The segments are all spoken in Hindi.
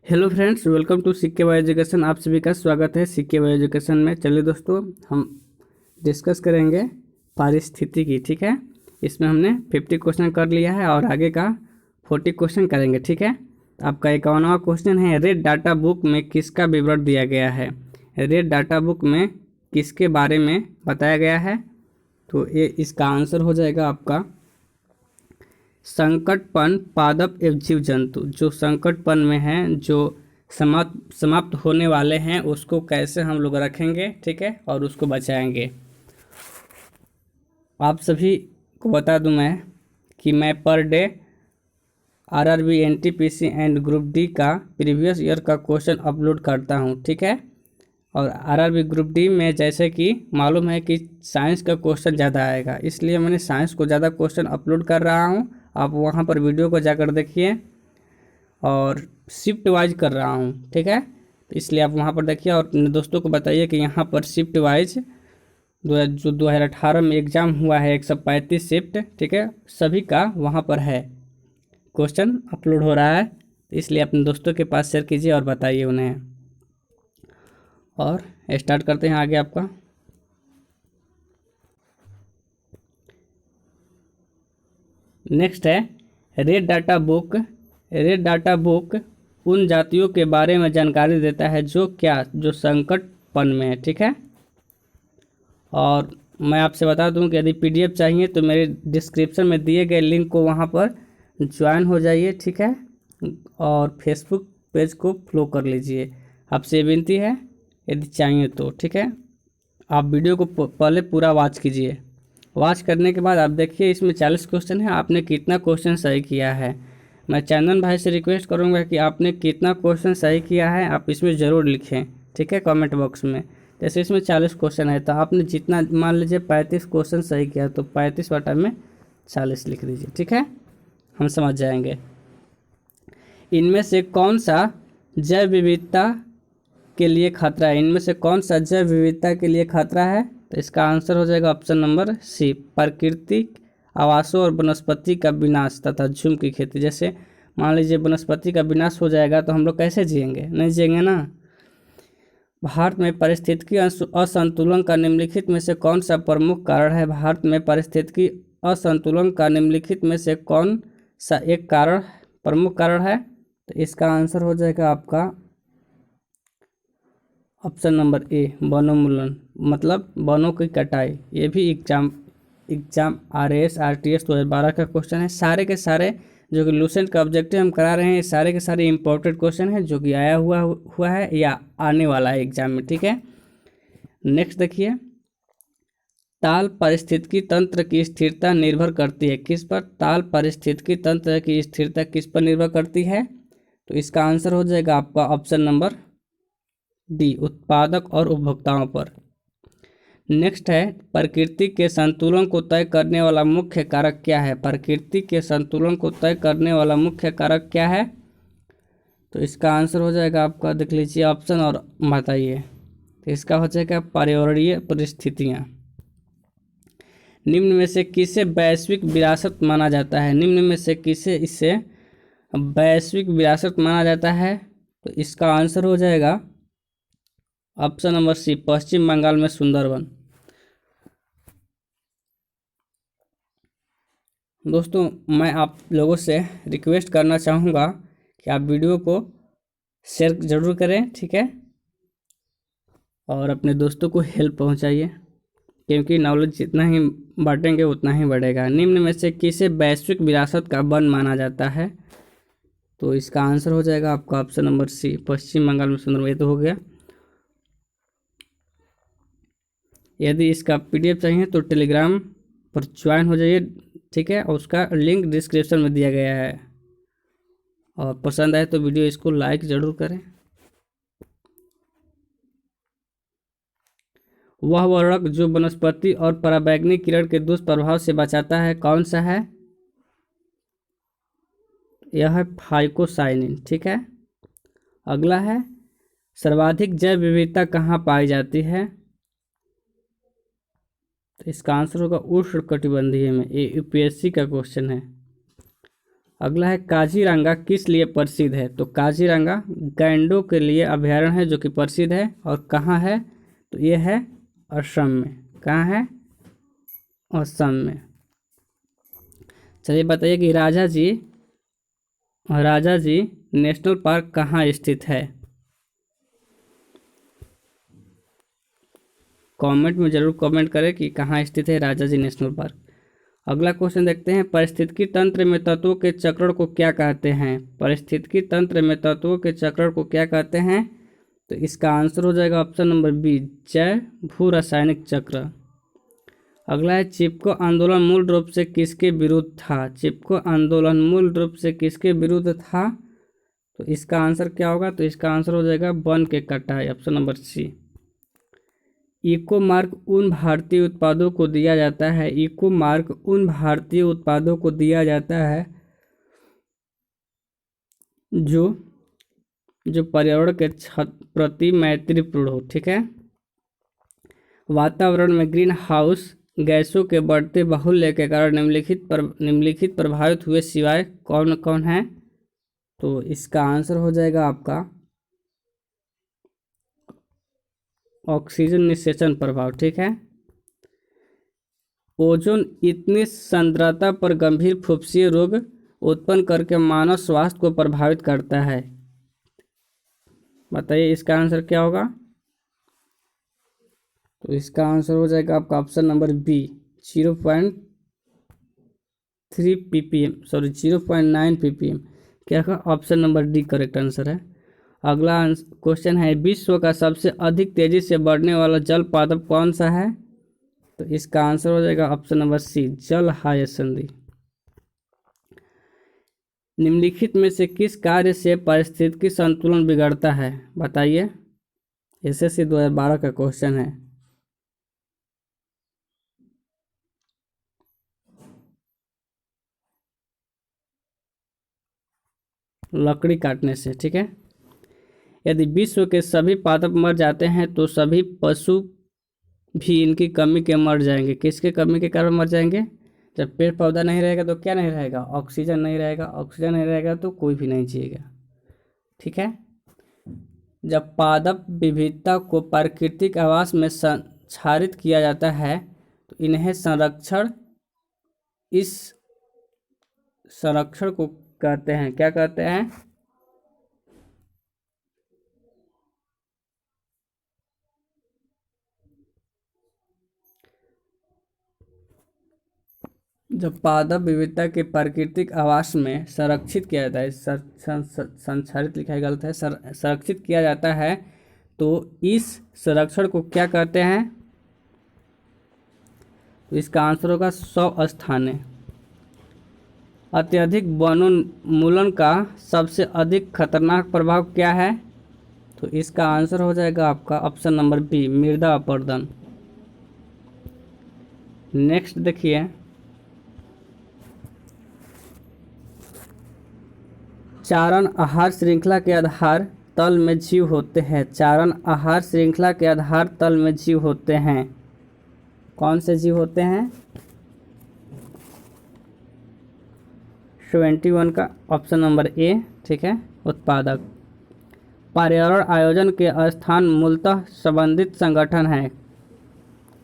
Hello friends, welcome to CK bio education. आप सभी का स्वागत है सीके बायो एजुकेशन में। चलिए दोस्तों, हम डिस्कस करेंगे पारिस्थितिकी। ठीक है, इसमें हमने 50 क्वेश्चन कर लिया है और आगे का 40 क्वेश्चन करेंगे। ठीक है, आपका 51वां क्वेश्चन है, रेड डाटा बुक में किसका विवरण दिया गया है। रेड डाटा बुक में किसके बारे में बताया गया है, तो ये इसका आंसर हो जाएगा आपका संकटपन पादप एवं जीव जंतु। जो संकटपन में हैं, जो समाप्त होने वाले हैं, उसको कैसे हम लोग रखेंगे, ठीक है, और उसको बचाएंगे। आप सभी को बता दूं मैं कि मैं per day RRB NTPC and group D का प्रीवियस ईयर का क्वेश्चन अपलोड करता हूं। ठीक है, और आरआरबी ग्रुप डी में जैसे कि मालूम है कि साइंस का क्वेश्चन ज़्यादा आएगा, इसलिए मैंने साइंस को ज़्यादा क्वेश्चन अपलोड कर रहा हूँ। आप वहाँ पर वीडियो को जाकर देखिए, और शिफ्ट वाइज कर रहा हूँ। ठीक है, तो इसलिए आप वहाँ पर देखिए और अपने दोस्तों को बताइए कि यहाँ पर शिफ्ट वाइज जो 2018 में एग्ज़ाम हुआ है 135 शिफ्ट, ठीक है, सभी का वहाँ पर है, क्वेश्चन अपलोड हो रहा है। तो इसलिए अपने दोस्तों के पास शेयर कीजिए और बताइए उन्हें। और स्टार्ट करते हैं आगे आपका। नेक्स्ट है red data book. Red data book उन जातियों के बारे में जानकारी देता है जो संकटपन में है। ठीक है, और मैं आपसे बता दूं कि यदि पीडीएफ चाहिए तो मेरे डिस्क्रिप्शन में दिए गए लिंक को वहां पर ज्वाइन हो जाइए। ठीक है, और फेसबुक पेज को फॉलो कर लीजिए। आपसे विनती है यदि चाहिए तो। ठीक है, आप वीडियो को पहले पूरा वॉच कीजिए। वॉच करने के बाद आप देखिए इसमें 40 क्वेश्चन है, आपने कितना क्वेश्चन सही किया है। मैं चंदन भाई से रिक्वेस्ट करूंगा कि आपने कितना क्वेश्चन सही किया है आप इसमें ज़रूर लिखें। ठीक है, कमेंट बॉक्स में। जैसे इसमें 40 क्वेश्चन है तो आपने जितना मान लीजिए 35 क्वेश्चन सही किया तो 35 बटा में 40 लिख दीजिए। ठीक है, हम समझ जाएंगे। इनमें से कौन सा जैव विविधता के लिए खतरा है। इनमें से कौन सा जैव विविधता के लिए खतरा है, तो इसका आंसर हो जाएगा ऑप्शन नंबर सी, प्राकृतिक आवासों और वनस्पति का विनाश तथा झुम की खेती। जैसे मान लीजिए वनस्पति का विनाश हो जाएगा तो हम लोग कैसे जिएंगे, नहीं जिएंगे ना। भारत में पारिस्थितिकी असंतुलन का निम्नलिखित में से कौन सा प्रमुख कारण है। भारत में पारिस्थितिकी असंतुलन का निम्नलिखित में से कौन सा एक कारण प्रमुख कारण है, तो इसका आंसर हो जाएगा आपका ऑप्शन नंबर ए, वनोन्मूलन, मतलब वनों की कटाई। ये भी एग्जाम आरएएस आरटीएस 2012 का क्वेश्चन है। सारे के सारे जो कि लूसेंट का ऑब्जेक्टिव हम करा रहे हैं, सारे के सारे इंपॉर्टेंट क्वेश्चन है जो कि आया हुआ है या आने वाला है एग्जाम में। ठीक है, नेक्स्ट देखिए, ताल पारिस्थितिकी तंत्र की स्थिरता निर्भर करती है किस पर। ताल पारिस्थितिकी तंत्र की स्थिरता किस पर निर्भर करती है, तो इसका आंसर हो जाएगा आपका ऑप्शन नंबर डी, उत्पादक और उपभोक्ताओं पर। नेक्स्ट है, प्रकृति के संतुलन को तय करने वाला मुख्य कारक क्या है। प्रकृति के संतुलन को तय करने वाला मुख्य कारक क्या है, तो इसका आंसर हो जाएगा आपका, देख लीजिए ऑप्शन और बताइए। तो इसका हो जाएगा पर्यावरणीय परिस्थितियाँ। निम्न में से किसे वैश्विक विरासत माना जाता है। निम्न में से किसे इसे वैश्विक विरासत माना जाता है, तो इसका आंसर हो जाएगा ऑप्शन नंबर सी, पश्चिम बंगाल में सुंदरवन। दोस्तों, मैं आप लोगों से रिक्वेस्ट करना चाहूँगा कि आप वीडियो को शेयर ज़रूर करें। ठीक है, और अपने दोस्तों को हेल्प पहुँचाइए, क्योंकि नॉलेज जितना ही बांटेंगे उतना ही बढ़ेगा। निम्न में से किसे वैश्विक विरासत का वन माना जाता है, तो इसका आंसर हो जाएगा आपका ऑप्शन नंबर सी, पश्चिम बंगाल में सुंदरवन। ये तो हो गया। यदि इसका पीडीएफ चाहिए तो टेलीग्राम पर ज्वाइन हो जाइए। ठीक है, और उसका लिंक डिस्क्रिप्शन में दिया गया है। और पसंद आए तो वीडियो इसको लाइक ज़रूर करें। वह वर्णक जो वनस्पति और पराबैंगनी किरण के दुष्प्रभाव से बचाता है कौन सा है, यह है फाइकोसाइनिन। ठीक है, अगला है, सर्वाधिक जैव विविधता कहाँ पाई जाती है, तो इसका आंसर होगा उष्णकटिबंधीय में। ये यूपीएससी का क्वेश्चन है। अगला है काजीरंगा किस लिए प्रसिद्ध है? तो काजीरंगा गैंडों के लिए अभयारण्य है जो कि प्रसिद्ध है। और कहाँ है? तो ये है असम में। कहाँ है? असम में। चलिए बताइए कि राजा जी नेशनल पार्क कहाँ स्थित है? कमेंट में जरूर कमेंट करें कि कहाँ स्थित है राजा जी नेशनल पार्क। अगला क्वेश्चन देखते हैं, पारिस्थितिकी तंत्र में तत्वों के चक्रण को क्या कहते हैं? पारिस्थितिकी तंत्र में तत्वों के चक्रण को क्या कहते हैं? तो इसका आंसर हो जाएगा ऑप्शन नंबर बी, जैव भू रासायनिक चक्र। अगला है, चिपको आंदोलन मूल रूप से किसके विरुद्ध था? चिपको आंदोलन मूल रूप से किसके विरुद्ध था? तो इसका आंसर क्या होगा? तो इसका आंसर हो जाएगा वन के कटाई, option number C. Eco mark उन भारतीय उत्पादों को दिया जाता है, इको मार्क उन भारतीय उत्पादों को दिया जाता है जो पर्यावरण के प्रति मैत्रीपूर्ण हो। ठीक है। वातावरण में ग्रीन हाउस गैसों के बढ़ते बाहुल्य के कारण निम्नलिखित प्रभावित हुए सिवाय कौन कौन है? तो इसका आंसर हो जाएगा आपका ऑक्सीजन निषेचन प्रभाव। ठीक है। ओजोन इतनी सांद्रता पर गंभीर फुफ्फुसीय रोग उत्पन्न करके मानव स्वास्थ्य को प्रभावित करता है। बताइए इसका आंसर क्या होगा? तो इसका आंसर हो जाएगा आपका option number B, 0.3 ppm, sorry 0.9 ppm। क्या होगा? Option number D correct answer है। अगला क्वेश्चन है, विश्व का सबसे अधिक तेजी से बढ़ने वाला जल पादप कौन सा है? तो इसका आंसर हो जाएगा ऑप्शन नंबर सी, जल हायसंधि। निम्नलिखित में से किस कार्य से पारिस्थितिकी संतुलन बिगड़ता है? बताइए। एसएससी 2012 का क्वेश्चन है। लकड़ी काटने से। ठीक है। यदि विश्व के सभी पादप मर जाते हैं तो सभी पशु भी इनकी कमी के मर जाएंगे। किसके कमी के कारण मर जाएंगे? जब पेड़ पौधा नहीं रहेगा तो क्या नहीं रहेगा? ऑक्सीजन नहीं रहेगा। ऑक्सीजन नहीं रहेगा तो कोई भी नहीं जिएगा। ठीक है। जब पादप विविधता को प्राकृतिक आवास में संचारित किया जाता है तो इस संरक्षण को कहते हैं, क्या कहते हैं? जब पादप विविधता के प्राकृतिक आवास में संरक्षित किया जाता है, संचारित लिखा है, गलत है, संरक्षित किया जाता है तो इस संरक्षण को क्या कहते हैं? तो इसका आंसर होगा स्वस्थाने। अत्यधिक वनोन्मूलन का सबसे अधिक खतरनाक प्रभाव क्या है? तो इसका आंसर हो जाएगा आपका ऑप्शन नंबर बी, मृदा अपरदन। नेक्स्ट देखिए, चारण आहार श्रृंखला के आधार तल में जीव होते हैं। चारण आहार श्रृंखला के आधार तल में जीव होते हैं। कौन से जीव होते हैं? 71 का ऑप्शन नंबर ए। ठीक है। उत्पादक। पर्यावरण आयोजन के स्थान मूलतः संबंधित संगठन है।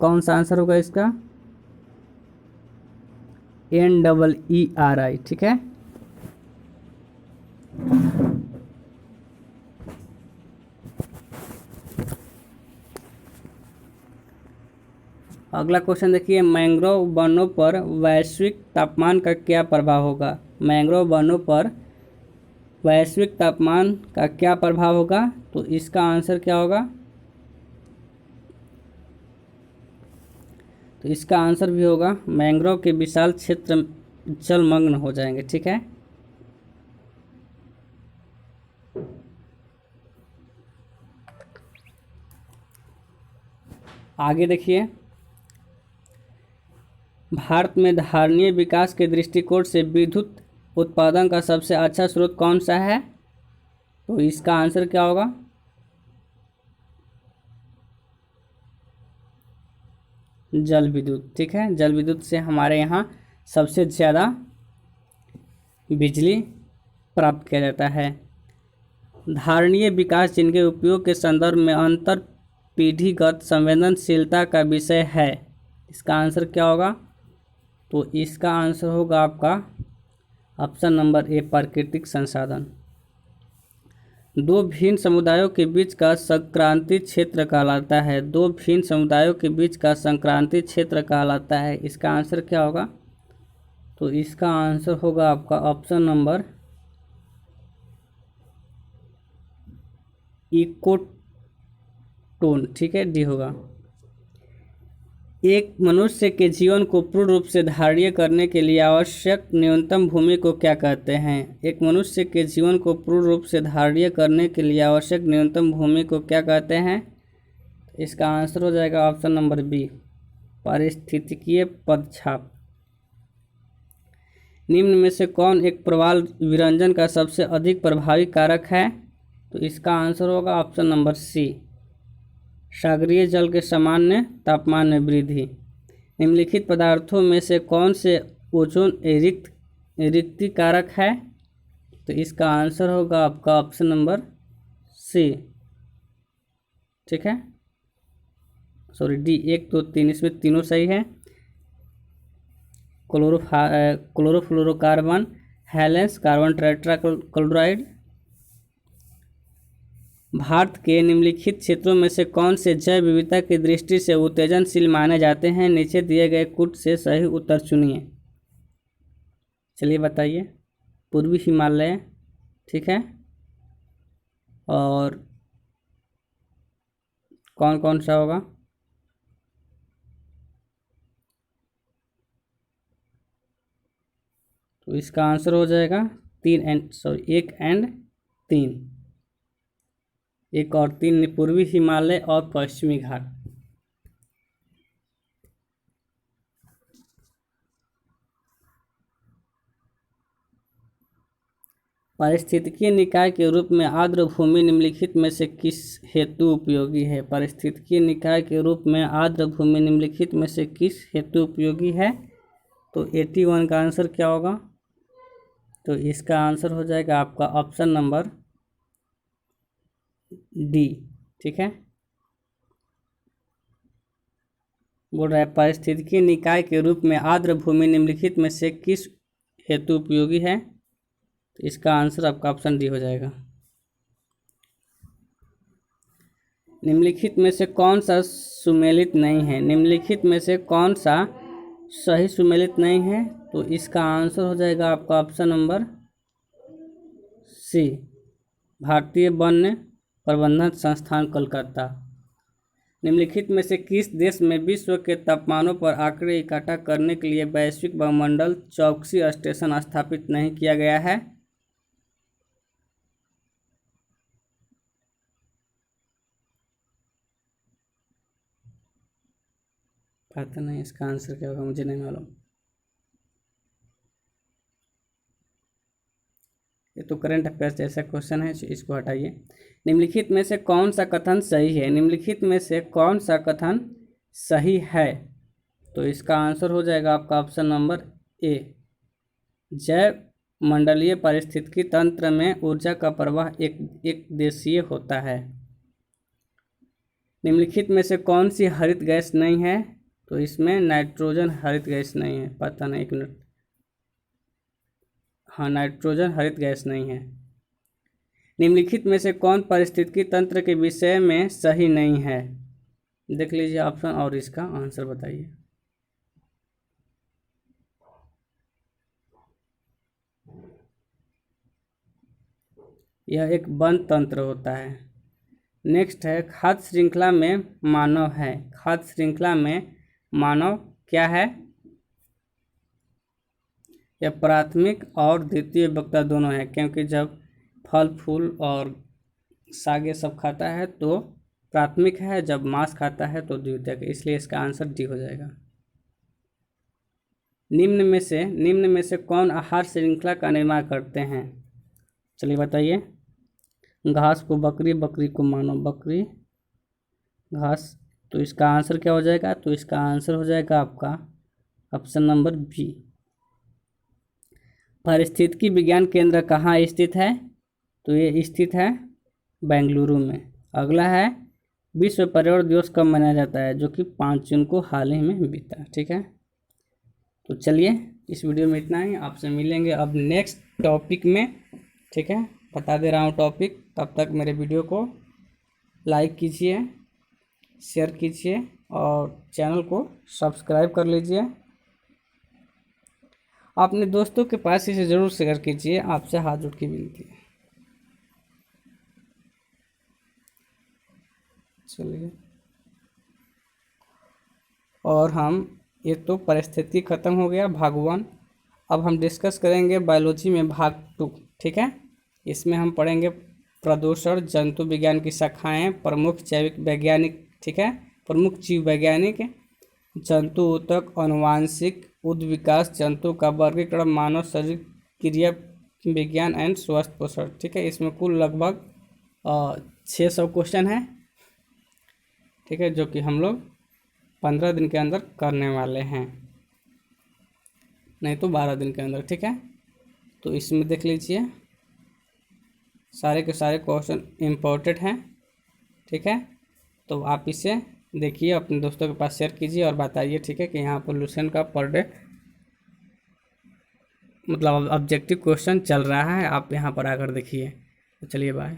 कौन सा आंसर होगा इसका? NEERI। ठीक है। अगला क्वेश्चन देखिए, मैंग्रोव वनों पर वैश्विक तापमान का क्या प्रभाव होगा? मैंग्रोव वनों पर वैश्विक तापमान का क्या प्रभाव होगा? तो इसका आंसर क्या होगा? तो इसका आंसर भी होगा मैंग्रोव के विशाल क्षेत्र जलमग्न हो जाएंगे। ठीक है। आगे देखिए, भारत में धारणीय विकास के दृष्टिकोण से विद्युत उत्पादन का सबसे अच्छा स्रोत कौन सा है? तो इसका आंसर क्या होगा? जल विद्युत। ठीक है। जल विद्युत से हमारे यहाँ सबसे ज़्यादा बिजली प्राप्त किया जाता है। धारणीय विकास जिनके उपयोग के संदर्भ में अंतर पीढ़ीगत संवेदनशीलता का विषय है, इसका आंसर क्या होगा? तो इसका आंसर होगा आपका ऑप्शन नंबर ए, प्राकृतिक संसाधन। दो भिन्न समुदायों के बीच का संक्रांति क्षेत्र कहलाता है। दो भिन्न समुदायों के बीच का संक्रांति क्षेत्र कहलाता है, इसका आंसर क्या होगा? तो इसका आंसर होगा आपका ऑप्शन नंबर इकोटोन, ठीक है, डी होगा। एक मनुष्य के जीवन को पूर्ण रूप से धारणीय करने के लिए आवश्यक न्यूनतम भूमि को क्या कहते हैं? एक मनुष्य के जीवन को पूर्ण रूप से धारणीय करने के लिए आवश्यक न्यूनतम भूमि को क्या कहते हैं? इसका आंसर हो जाएगा ऑप्शन नंबर बी, पारिस्थितिकीय पदछाप। निम्न में से कौन एक प्रवाल विरंजन का सबसे अधिक प्रभावी कारक है? तो इसका आंसर होगा ऑप्शन नंबर सी, सागरीय जल के सामान्य तापमान में वृद्धि। निम्नलिखित पदार्थों में से कौन से ओजोन रिक्ति कारक है? तो इसका आंसर होगा आपका ऑप्शन नंबर सी, ठीक है, सॉरी डी, 1 2 3, इसमें तीनों सही है। Chlorofluorocarbon, halons, carbon tetrachloride. Bharat के निम्नलिखित क्षेत्रों में से कौन से जैव विविधता की दृष्टि से उत्तेजनशील माने जाते हैं? नीचे दिए गए कुछ से सही उत्तर चुनिए। चलिए बताइए। पूर्वी हिमालय, ठीक है, और कौन कौन सा होगा? तो इसका आंसर हो जाएगा 1 एंड 3, 1 और 3, पूर्वी हिमालय और पश्चिमी घाट। पारिस्थितिकीय निकाय के रूप में आर्द्र भूमि निम्नलिखित में से किस हेतु उपयोगी है? पारिस्थितिकीय निकाय के रूप में आर्द्र भूमि निम्नलिखित में से किस हेतु उपयोगी है? तो 81 का आंसर क्या होगा? तो इसका आंसर हो जाएगा आपका ऑप्शन नंबर डी, ठीक है। बोल रहा है पारिस्थितिकीय निकाय के रूप में आर्द्र भूमि निम्नलिखित में से किस हेतु उपयोगी है? तो इसका आंसर आपका ऑप्शन डी हो जाएगा। निम्नलिखित में से कौन सा सुमेलित नहीं है? निम्नलिखित में से कौन सा सही सुमेलित नहीं है? तो इसका आंसर हो जाएगा आपका ऑप्शन नंबर सी, भारतीय वन्य प्रबंधन संस्थान कोलकाता। निम्नलिखित में से किस देश में विश्व के तापमानों पर आंकड़े इकट्ठा करने के लिए वैश्विक वायुमंडल चौकसी स्टेशन स्थापित नहीं किया गया है? पता नहीं इसका आंसर क्या होगा, मुझे नहीं मालूम। ये तो करंट अफेयर्स जैसा क्वेश्चन है, इसको हटाइए। निम्नलिखित में से कौन सा कथन सही है? निम्नलिखित में से कौन सा कथन सही है? तो इसका आंसर हो जाएगा आपका ऑप्शन नंबर ए, जैव मंडलीय पारिस्थितिकी तंत्र में ऊर्जा का प्रवाह एक देशीय होता है। निम्नलिखित में से कौन सी हरित गैस नहीं है? तो इसमें नाइट्रोजन हरित गैस नहीं है, पता नहीं, 1 मिनट, हाँ नाइट्रोजन हरित गैस नहीं है। निम्नलिखित में से कौन पारिस्थितिकी तंत्र के विषय में सही नहीं है? देख लीजिए ऑप्शन और इसका आंसर बताइए। यह एक बंद तंत्र होता है। नेक्स्ट है खाद्य श्रृंखला में मानव है। खाद्य श्रृंखला में मानव क्या है? यह प्राथमिक और द्वितीय वक्ता दोनों है, क्योंकि जब फल फूल और साग ये सब खाता है तो प्राथमिक है, जब मांस खाता है तो द्वितीयक, इसलिए इसका आंसर डी हो जाएगा। निम्न में से कौन आहार श्रृंखला का निर्माण करते हैं? चलिए बताइए। घास को बकरी, बकरी को मानव, बकरी घास, तो इसका आंसर क्या हो जाएगा? तो इसका आंसर हो जाएगा आपका ऑप्शन नंबर बी, पारिस्थितिकी विज्ञान केंद्र कहाँ स्थित है? तो ये स्थित है बेंगलुरु में। अगला है विश्व पर्यावरण दिवस कब मनाया जाता है? जो कि 5 जून को हाल ही में बीता। ठीक है, तो चलिए इस वीडियो में इतना ही, आपसे मिलेंगे अब नेक्स्ट टॉपिक में। ठीक है, बता दे रहा हूँ टॉपिक, तब तक मेरे वीडियो को लाइक कीजिए, शेयर कीजिए और चैनल को सब्सक्राइब कर लीजिए। अपने दोस्तों के पास इसे ज़रूर शेयर कीजिए, आपसे हाथ जोड़ के विनती है। चलिए, और हम ये तो परिस्थिति ख़त्म हो गया भाग 1। अब हम डिस्कस करेंगे बायोलॉजी में भाग 2। ठीक है, इसमें हम पढ़ेंगे प्रदूषण, जंतु विज्ञान की शाखाएं, प्रमुख जैविक वैज्ञानिक, ठीक है, प्रमुख जीव वैज्ञानिक, जंतु ऊतक, आनुवांशिक, उद्विकास, जंतु का वर्गीकरण, मानव शरीर क्रिया विज्ञान एंड स्वास्थ्य पोषण। ठीक है, इसमें कुल लगभग 600 क्वेश्चन है। ठीक है, जो कि हम लोग 15 दिन के अंदर करने वाले हैं, नहीं तो 12 दिन के अंदर। ठीक है, तो इसमें देख लीजिए सारे के सारे क्वेश्चन इम्पोर्टेंट हैं। ठीक है, तो आप इसे देखिए, अपने दोस्तों के पास शेयर कीजिए और बताइए। ठीक है, कि यहाँ पोल्यूशन का पर डे मतलब ऑब्जेक्टिव क्वेश्चन चल रहा है, आप यहाँ पर आकर देखिए। तो चलिए बाय।